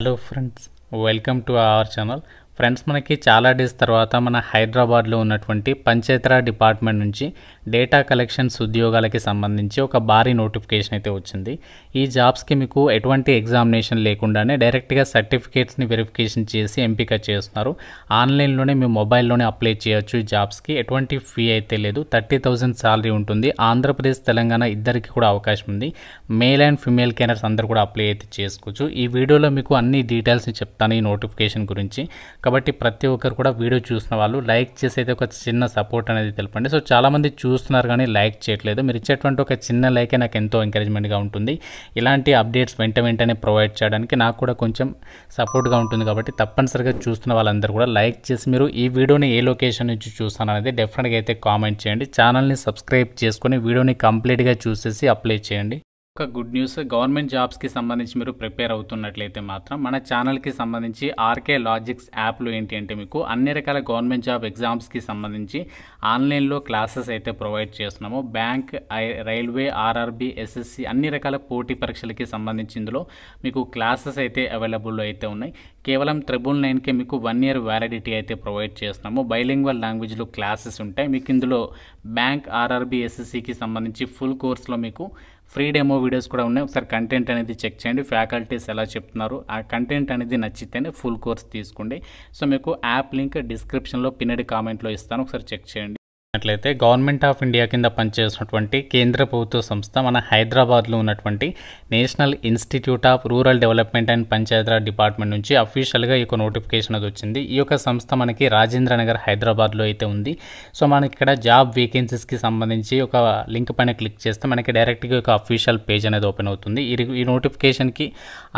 Hello friends, welcome to our channel. Friends, మనకి చాలా days తర్వాత మన హైదరాబాద్లో ఉన్నటువంటి పంచాయతీరాజ్ డిపార్ట్మెంట్ నుంచి డేటా కలెక్షన్స్ ఉద్యోగాలకి సంబంధించి ఒక భారీ నోటిఫికేషన్ అయితే వచ్చింది. ఈ జాబ్స్కి మీకు ఎటువంటి ఎగ్జామినేషన్ లేకుండానే డైరెక్ట్గా సర్టిఫికేట్స్ని వెరిఫికేషన్ చేసి ఎంపిక చేస్తున్నారు. ఆన్లైన్లోనే మీ మొబైల్లోనే అప్లై చేయొచ్చు. ఈ జాబ్స్కి ఎటువంటి ఫీ అయితే లేదు. 30,000 శాలరీ ఉంటుంది. ఆంధ్రప్రదేశ్, తెలంగాణ ఇద్దరికి కూడా అవకాశం ఉంది. మేల్ అండ్ ఫిమేల్ క్యాండిడేట్స్ అందరూ కూడా అప్లై అయితే చేసుకోవచ్చు. ఈ వీడియోలో మీకు అన్ని డీటెయిల్స్ని చెప్తాను ఈ నోటిఫికేషన్ గురించి. కాబట్టి ప్రతి ఒక్కరు కూడా వీడియో చూసిన వాళ్ళు లైక్ చేసి అయితే ఒక చిన్న సపోర్ట్ అనేది తెలపండి. సో చాలామంది చూస్తున్నారు కానీ లైక్ చేయట్లేదు. మీరు ఇచ్చేటువంటి ఒక చిన్న లైకే నాకు ఎంతో ఎంకరేజ్మెంట్గా ఉంటుంది. ఇలాంటి అప్డేట్స్ వెంటనే ప్రొవైడ్ చేయడానికి నాకు కూడా కొంచెం సపోర్ట్గా ఉంటుంది. కాబట్టి తప్పనిసరిగా చూస్తున్న వాళ్ళందరూ కూడా లైక్ చేసి మీరు ఈ వీడియోని ఏ లొకేషన్ నుంచి చూస్తాను అనేది డెఫినెట్గా అయితే కామెంట్ చేయండి. ఛానల్ని సబ్స్క్రైబ్ చేసుకొని వీడియోని కంప్లీట్గా చూసేసి అప్లై చేయండి. ఒక గుడ్ న్యూస్, గవర్నమెంట్ జాబ్స్కి సంబంధించి మీరు ప్రిపేర్ అవుతున్నట్లయితే మాత్రం మన ఛానల్కి సంబంధించి ఆర్కే లాజిక్స్ యాప్లో ఏంటి అంటే మీకు అన్ని రకాల గవర్నమెంట్ జాబ్ ఎగ్జామ్స్కి సంబంధించి ఆన్లైన్లో క్లాసెస్ అయితే ప్రొవైడ్ చేస్తున్నాము. బ్యాంక్, రైల్వే, ఆర్ఆర్బీ, ఎస్ఎస్సి అన్ని రకాల పోటీ పరీక్షలకి సంబంధించి ఇందులో మీకు క్లాసెస్ అయితే అవైలబుల్లో అయితే ఉన్నాయి. కేవలం 999కే మీకు 1 year వ్యాలిడిటీ అయితే ప్రొవైడ్ చేస్తున్నాము. బైలింగ్వల్ లాంగ్వేజ్లో క్లాసెస్ ఉంటాయి. మీకు ఇందులో బ్యాంక్, ఆర్ఆర్బీ, ఎస్ఎస్సికి సంబంధించి ఫుల్ కోర్స్లో మీకు ఫ్రీ డెమో వీడియోస్ కూడా ఉన్నాయి. ఒకసారి కంటెంట్ అనేది చెక్ చేయండి. ఫ్యాకల్టీస్ ఎలా చెప్తున్నారు, ఆ కంటెంట్ అనేది నచ్చితేనే ఫుల్ కోర్స్ తీసుకోండి. సో మీకు యాప్ లింక్ డిస్క్రిప్షన్లో పిన్నెడ్ కామెంట్లో ఇస్తాను, ఒకసారి చెక్ చేయండి. అట్లయితే గవర్నమెంట్ ఆఫ్ ఇండియా కింద పనిచేస్తున్నటువంటి కేంద్ర ప్రభుత్వ సంస్థ మన హైదరాబాద్లో ఉన్నటువంటి national institute of rural development and Panchayati Raj department నుంచి అఫీషియల్గా ఈ యొక్క నోటిఫికేషన్ అది వచ్చింది. ఈ యొక్క సంస్థ మనకి రాజేంద్ర నగర్ హైదరాబాద్లో అయితే ఉంది. సో మనకి ఇక్కడ జాబ్ వేకెన్సీస్కి సంబంధించి ఒక లింక్ పైన క్లిక్ చేస్తే మనకి డైరెక్ట్గా ఒక అఫీషియల్ పేజ్ అనేది ఓపెన్ అవుతుంది. ఈ నోటిఫికేషన్కి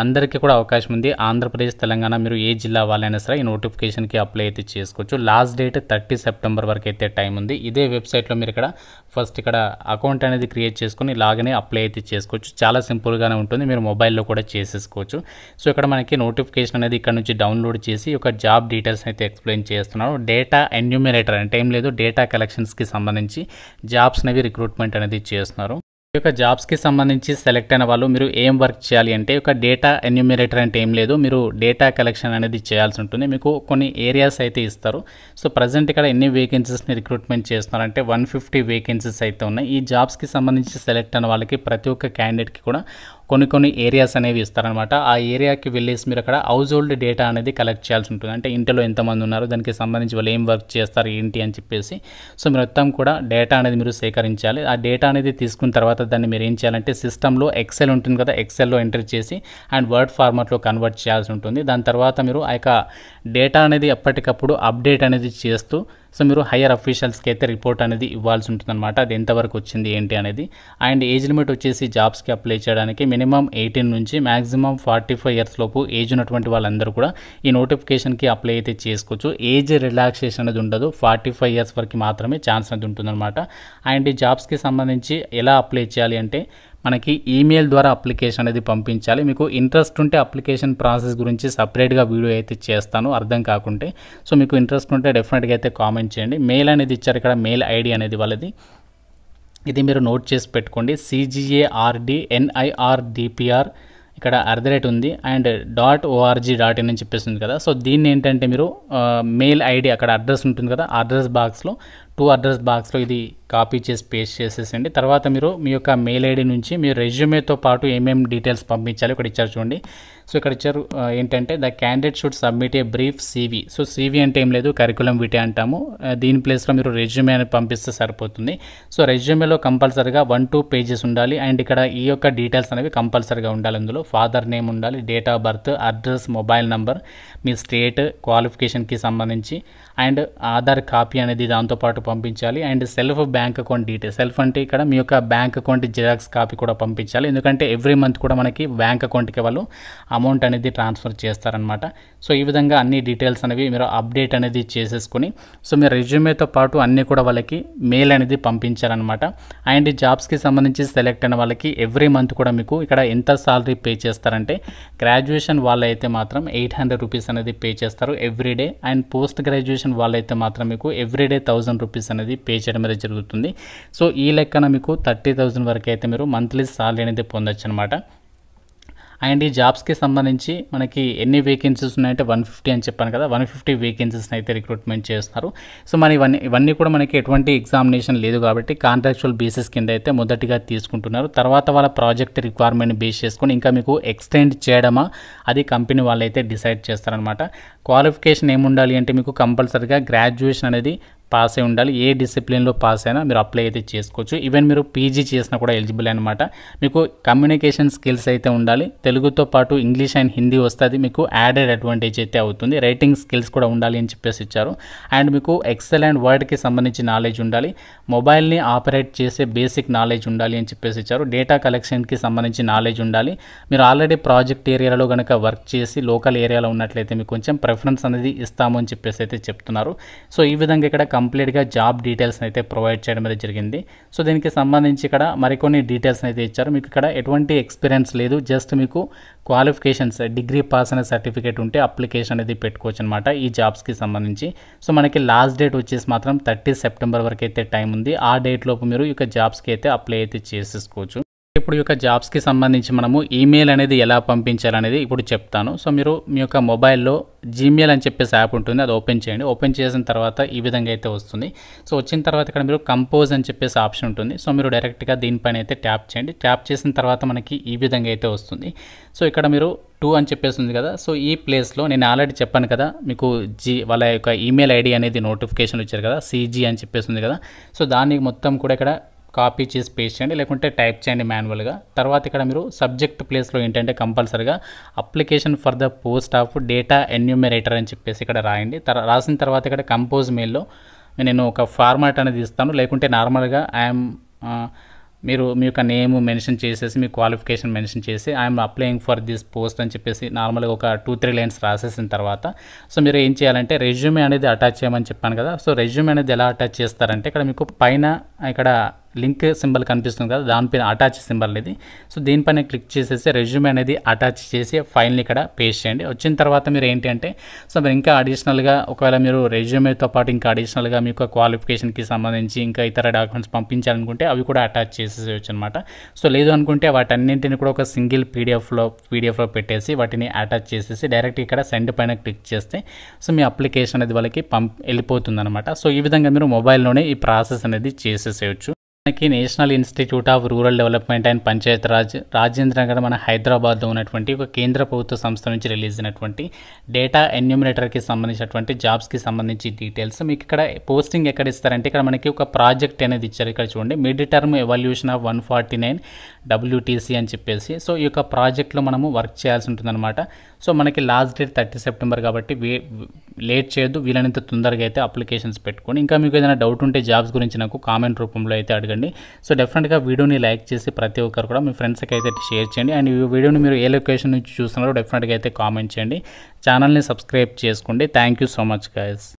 అందరికీ కూడా అవకాశం ఉంది. ఆంధ్రప్రదేశ్, తెలంగాణ మీరు ఏ జిల్లా వాళ్ళైనా సరే ఈ నోటిఫికేషన్కి అప్లై అయితే చేసుకోవచ్చు. లాస్ట్ డేట్ 30 సెప్టెంబర్ వరకు అయితే టైం ఉంది. ఇదే వెబ్సైట్లో మీరు ఇక్కడ అకౌంట్ అనేది క్రియేట్ చేసుకుని లాగిన్ అప్లై అయితే చేసుకోవచ్చు. చాలా సింపుల్గానే ఉంటుంది. మీరు మొబైల్లో కూడా చేసేసుకోవచ్చు. సో ఇక్కడ మనకి నోటిఫికేషన్ అనేది ఇక్కడ నుంచి డౌన్లోడ్ చేసి ఒక జాబ్ డీటెయిల్స్ అయితే ఎక్స్ప్లెయిన్ చేస్తున్నాను. డేటా ఎన్యూమినేటర్ అంటే ఏం లేదు, డేటా కలెక్షన్స్కి సంబంధించి జాబ్స్ అనేవి రిక్రూట్మెంట్ అనేది చేస్తున్నారు. ఈ యొక్క జాబ్స్కి సంబంధించి సెలెక్ట్ అయిన వాళ్ళు మీరు ఏం వర్క్ చేయాలి అంటే ఒక డేటా ఎన్యూమినేటర్ అంటే ఏం లేదు, మీరు డేటా కలెక్షన్ అనేది చేయాల్సి ఉంటుంది. మీకు కొన్ని ఏరియాస్ అయితే ఇస్తారు. సో ప్రజెంట్ ఇక్కడ ఎన్ని వేకెన్సీస్ని రిక్రూట్మెంట్ చేస్తున్నారంటే 150 వేకెన్సీస్ అయితే ఉన్నాయి. ఈ జాబ్స్కి సంబంధించి సెలెక్ట్ అయిన వాళ్ళకి ప్రతి ఒక్క క్యాండిడేట్కి కూడా కొన్ని ఏరియాస్ అనేవి ఇస్తారనమాట. ఆ ఏరియాకి వెళ్ళేసి మీరు అక్కడ హౌస్ హోల్డ్ డేటా అనేది కలెక్ట్ చేయాల్సి ఉంటుంది. అంటే ఇంటిలో ఎంతమంది ఉన్నారు, దానికి సంబంధించి వాళ్ళు ఏం వర్క్ చేస్తారు ఏంటి అని చెప్పేసి సో మీరు మొత్తం కూడా డేటా అనేది మీరు సేకరించాలి. ఆ డేటా అనేది తీసుకున్న తర్వాత దాన్ని మీరు ఏం చేయాలంటే సిస్టంలో ఎక్సెల్ ఉంటుంది కదా, ఎక్సెల్లో ఎంటర్ చేసి అండ్ వర్డ్ ఫార్మాట్లో కన్వర్ట్ చేయాల్సి ఉంటుంది. దాని తర్వాత మీరు ఆ యొక్క డేటా అనేది ఎప్పటికప్పుడు అప్డేట్ అనేది చేస్తూ సో మీరు హయ్యర్ అఫీషియల్స్కి అయితే రిపోర్ట్ అనేది ఇవ్వాల్సి ఉంటుందన్నమాట. అది ఎంతవరకు వచ్చింది ఏంటి అనేది. అండ్ ఏజ్ లిమిట్ వచ్చేసి జాబ్స్కి అప్లై చేయడానికి మినిమం 18 నుంచి మ్యాక్సిమం 45 years లోపు ఏజ్ ఉన్నటువంటి వాళ్ళందరూ కూడా ఈ నోటిఫికేషన్కి అప్లై అయితే చేసుకోవచ్చు. ఏజ్ రిలాక్సేషన్ అనేది ఉండదు. 45 years వరకు మాత్రమే ఛాన్స్ అనేది ఉంటుందన్నమాట. అండ్ ఈ జాబ్స్కి సంబంధించి ఎలా అప్లై చేయాలి అంటే మనకి ఈమెయిల్ ద్వారా అప్లికేషన్ అనేది పంపించాలి. మీకు ఇంట్రెస్ట్ ఉంటే అప్లికేషన్ ప్రాసెస్ గురించి సపరేట్గా వీడియో అయితే చేస్తాను అర్థం కాకుంటే. సో మీకు ఇంట్రెస్ట్ ఉంటే డెఫినెట్గా అయితే కామెంట్ చేయండి. మెయిల్ అనేది ఇచ్చారు ఇక్కడ, మెయిల్ ఐడి అనేది వాళ్ళది. ఇది మీరు నోట్ చేసి పెట్టుకోండి. CGARDNIRDPR ఇక్కడ @ ఉంది అండ్ .org.in అని చెప్పేస్తుంది కదా. సో దీన్ని ఏంటంటే మీరు మెయిల్ ఐడి అక్కడ అడ్రస్ ఉంటుంది కదా, అడ్రస్ బాక్స్లో 2 అడ్రస్ బాక్స్లో ఇది కాపీ చేసి పేస్ట్ చేసేసండి. తర్వాత మీరు మీ యొక్క మెయిల్ ఐడి నుంచి మీ రెజ్యూమేతో పాటు ఏమేమి డీటెయిల్స్ పంపించాలి ఇక్కడ ఇచ్చారు చూడండి. సో ఇక్కడ ఇచ్చారు ఏంటంటే the candidate should submit a brief CV. So CV అంటే ఏం లేదు, కరికులం విటే అంటాము. దీని ప్లేస్లో మీరు రెజ్యూమే అనేది పంపిస్తే సరిపోతుంది. సో రెజ్యూమేలో కంపల్సరీగా 1-2 pages ఉండాలి. అండ్ ఇక్కడ ఈ యొక్క డీటెయిల్స్ అనేవి కంపల్సరీగా ఉండాలి. అందులో ఫాదర్ నేమ్ ఉండాలి, date of birth, address, mobile number, మీ స్టేట్, క్వాలిఫికేషన్కి సంబంధించి అండ్ ఆధార్ కాపీ అనేది దాంతోపాటు పంపించాలి. And self bank account details, self అంటే ఇక్కడ మీ యొక్క బ్యాంక్ అకౌంట్ జిరాక్స్ కాపీ కూడా పంపించాలి. ఎందుకంటే ఎవ్రీ మంత్ కూడా మనకి బ్యాంక్ అకౌంట్కి వాళ్ళు అమౌంట్ అనేది ట్రాన్స్ఫర్ చేస్తారనమాట. సో ఈ విధంగా అన్ని డీటెయిల్స్ అనేవి మీరు అప్డేట్ అనేది చేసేసుకొని సో మీరు రెజ్యూమేతో పాటు అన్నీ కూడా వాళ్ళకి మెయిల్ అనేది పంపించారనమాట. అండ్ జాబ్స్కి సంబంధించి సెలెక్ట్ అయిన వాళ్ళకి ఎవ్రీ మంత్ కూడా మీకు ఇక్కడ ఎంత సాలరీ పే చేస్తారంటే గ్రాడ్యుయేషన్ వాళ్ళైతే మాత్రం 800 రూపీస్ అనేది పే చేస్తారు ఎవ్రీడే. అండ్ పోస్ట్ గ్రాడ్యుయేషన్ వాళ్ళైతే మాత్రం మీకు ఎవ్రీడే 1000 రూపీస్ అనేది పే చేయడం అనేది జరుగుతుంది. సో ఈ లెక్కన మీకు 30,000 వరకు అయితే మీరు మంత్లీ సాలరీ అనేది పొందొచ్చు అనమాట. అండ్ ఈ జాబ్స్కి సంబంధించి మనకి ఎన్ని వేకెన్సీస్ ఉన్నాయంటే 150 అని చెప్పాను కదా, 150 వేకెన్సీస్ని అయితే రిక్రూట్మెంట్ చేస్తున్నారు. సో మరి ఇవన్నీ కూడా మనకి ఎటువంటి ఎగ్జామినేషన్ లేదు కాబట్టి కాంట్రాక్చువల్ బేసిస్ కింద అయితే మొదటిగా తీసుకుంటున్నారు. తర్వాత వాళ్ళ ప్రాజెక్ట్ రిక్వైర్మెంట్ బేస్ చేసుకొని ఇంకా మీకు ఎక్స్టెండ్ చేయడమా అది కంపెనీ వాళ్ళు అయితే డిసైడ్ చేస్తారనమాట. క్వాలిఫికేషన్ ఏముండాలి అంటే మీకు కంపల్సరీగా గ్రాడ్యుయేషన్ అనేది పాస్ అయి ఉండాలి. ఏ డిసిప్లిన్లో పాస్ అయినా మీరు అప్లై అయితే చేసుకోవచ్చు. ఈవెన్ మీరు పీజీ చేసినా కూడా ఎలిజిబుల్ అనమాట. మీకు కమ్యూనికేషన్ స్కిల్స్ అయితే ఉండాలి. తెలుగుతో పాటు ఇంగ్లీష్ అండ్ హిందీ వస్తుంది, మీకు యాడెడ్ అడ్వాంటేజ్ అయితే అవుతుంది. రైటింగ్ స్కిల్స్ కూడా ఉండాలి అని చెప్పేసి ఇచ్చారు. అండ్ మీకు ఎక్సెల్ అండ్ వర్డ్కి సంబంధించి నాలెడ్జ్ ఉండాలి. మొబైల్ని ఆపరేట్ చేసే బేసిక్ నాలెడ్జ్ ఉండాలి అని చెప్పేసి ఇచ్చారు. డేటా కలెక్షన్కి సంబంధించి నాలెడ్జ్ ఉండాలి. మీరు ఆల్రెడీ ప్రాజెక్ట్ ఏరియాలో కనుక వర్క్ చేసి లోకల్ ఏరియాలో ఉన్నట్లయితే మీకు కొంచెం ప్రిఫరెన్స్ అనేది ఇస్తాము అని చెప్పేసి అయితే చెప్తున్నారు. సో ఈ విధంగా ఇక్కడ కంప్లీట్గా జాబ్ డీటెయిల్స్ అయితే ప్రొవైడ్ చేయడం అనేది జరిగింది. సో దీనికి సంబంధించి ఇక్కడ మరికొన్ని డీటెయిల్స్ అయితే ఇచ్చారు. మీకు ఇక్కడ ఎటువంటి ఎక్స్పీరియన్స్ లేదు, జస్ట్ మీకు క్వాలిఫికేషన్స్ డిగ్రీ పాస్ అనే సర్టిఫికేట్ ఉంటే అప్లికేషన్ అనేది పెట్టుకోవచ్చు అనమాట ఈ జాబ్స్కి సంబంధించి. సో మనకి లాస్ట్ డేట్ వచ్చేసి మాత్రం 30 సెప్టెంబర్ వరకు అయితే టైం ఉంది. ఆ డేట్ లోపు మీరు ఈ జాబ్స్కి అయితే అప్లై అయితే చేసేసుకోవచ్చు. ఇప్పుడు ఈ యొక్క జాబ్స్కి సంబంధించి మనము ఈమెయిల్ అనేది ఎలా పంపించాలనేది ఇప్పుడు చెప్తాను. సో మీరు మీ యొక్క మొబైల్లో జీమెయిల్ అని చెప్పేసి యాప్ ఉంటుంది, అది ఓపెన్ చేయండి. ఓపెన్ చేసిన తర్వాత ఈ విధంగా అయితే వస్తుంది. సో వచ్చిన తర్వాత ఇక్కడ మీరు కంపోజ్ అని చెప్పేసి ఆప్షన్ ఉంటుంది. సో మీరు డైరెక్ట్గా దీనిపైన అయితే ట్యాప్ చేయండి. ట్యాప్ చేసిన తర్వాత మనకి ఈ విధంగా అయితే వస్తుంది. సో ఇక్కడ మీరు 2 అని చెప్పేసి ఉంది కదా, సో ఈ ప్లేస్లో నేను ఆల్రెడీ చెప్పాను కదా మీకు వాళ్ళ యొక్క ఈమెయిల్ ఐడి అనేది నోటిఫికేషన్ ఇచ్చారు కదా, CG అని చెప్పేసి ఉంది కదా. సో దాన్ని మొత్తం కూడా ఇక్కడ కాపీ చేసి పేస్ట్ చేయండి, లేకుంటే టైప్ చేయండి మాన్యువల్గా. తర్వాత ఇక్కడ మీరు సబ్జెక్ట్ ప్లేస్లో ఏంటంటే కంపల్సరీగా application for the post of data enumerator అని చెప్పేసి ఇక్కడ రాయండి. రాసిన తర్వాత ఇక్కడ కంపోజ్ మెయిల్లో నేను ఒక ఫార్మాట్ అనేది ఇస్తాను, లేకుంటే నార్మల్గా మీరు మీ యొక్క నేమ్ మెన్షన్ చేసేసి మీ క్వాలిఫికేషన్ మెన్షన్ చేసి I'm applying for this post అని చెప్పేసి నార్మల్గా ఒక 2-3 లైన్స్ రాసేసిన తర్వాత సో మీరు ఏం చేయాలంటే రెజ్యూమే అనేది అటాచ్ చేయమని చెప్పాను కదా. సో రెజ్యూమే అనేది ఎలా అటాచ్ చేస్తారంటే ఇక్కడ మీకు పైన ఇక్కడ లింక్ సింబల్ కనిపిస్తుంది కదా, దానిపైన అటాచ్ సింబల్ అనేది. సో దీనిపైన క్లిక్ చేసేసి రెజ్యూమే అనేది అటాచ్ చేసి ఫైల్ని ఇక్కడ పేస్ట్ చేయండి. వచ్చిన తర్వాత మీరు ఏంటి అంటే సో మీరు ఇంకా అడిషనల్గా ఒకవేళ మీరు రెజ్యూమేతో పాటు ఇంకా అడిషనల్గా మీ యొక్క క్వాలిఫికేషన్కి సంబంధించి ఇంకా ఇతర డాక్యుమెంట్స్ పంపించాలనుకుంటే అవి కూడా అటాచ్ చేసేయచ్చు అనమాట. సో లేదు అనుకుంటే వాటన్నింటిని కూడా ఒక సింగిల్ పీడిఎఫ్లో పెట్టేసి వాటిని అటాచ్ చేసేసి డైరెక్ట్ ఇక్కడ సెండ్ పైన క్లిక్ చేస్తే సో మీ అప్లికేషన్ అనేది వాళ్ళకి వెళ్ళిపోతుంది అనమాట. సో ఈ విధంగా మీరు మొబైల్లోనే ఈ ప్రాసెస్ అనేది చేసేసేయచ్చు. మనకి national institute of rural development and Panchayat Raj Rajendra Nagar మన హైదరాబాద్లో ఉన్నటువంటి ఒక కేంద్ర ప్రభుత్వ సంస్థ నుంచి రిలీజ్ అయినటువంటి డేటా ఎన్యూమినేటర్కి సంబంధించినటువంటి జాబ్స్కి సంబంధించి డీటెయిల్స్. మీకు ఇక్కడ పోస్టింగ్ ఎక్కడ ఇస్తారంటే ఇక్కడ మనకి ఒక ప్రాజెక్ట్ అనేది ఇచ్చారు. ఇక్కడ చూడండి, mid term evaluation of 149 WTC అని చెప్పేసి. సో ఈ యొక్క ప్రాజెక్ట్లో మనము వర్క్ చేయాల్సి ఉంటుందన్నమాట. సో మనకి లాస్ట్ డేట్ 30 సెప్టెంబర్ కాబట్టి లేట్ చేయొద్దు, వీలైనంత తొందరగా అయితే అప్లికేషన్స్ పెట్టుకోండి. ఇంకా మీకు ఏదైనా డౌట్ ఉంటే జాబ్స్ గురించి నాకు కామెంట్ రూపంలో అయితే అడగండి. సో డెఫినెట్గా వీడియోని లైక్ చేసి ప్రతి ఒక్కరు కూడా మీ ఫ్రెండ్స్కి అయితే షేర్ చేయండి. అండ్ ఈ వీడియోని మీరు ఏ లొకేషన్ నుంచి చూస్తున్నారో డెఫినెట్గా అయితే కామెంట్ చేయండి. ఛానల్ని సబ్స్క్రైబ్ చేసుకోండి. Thank you so much guys.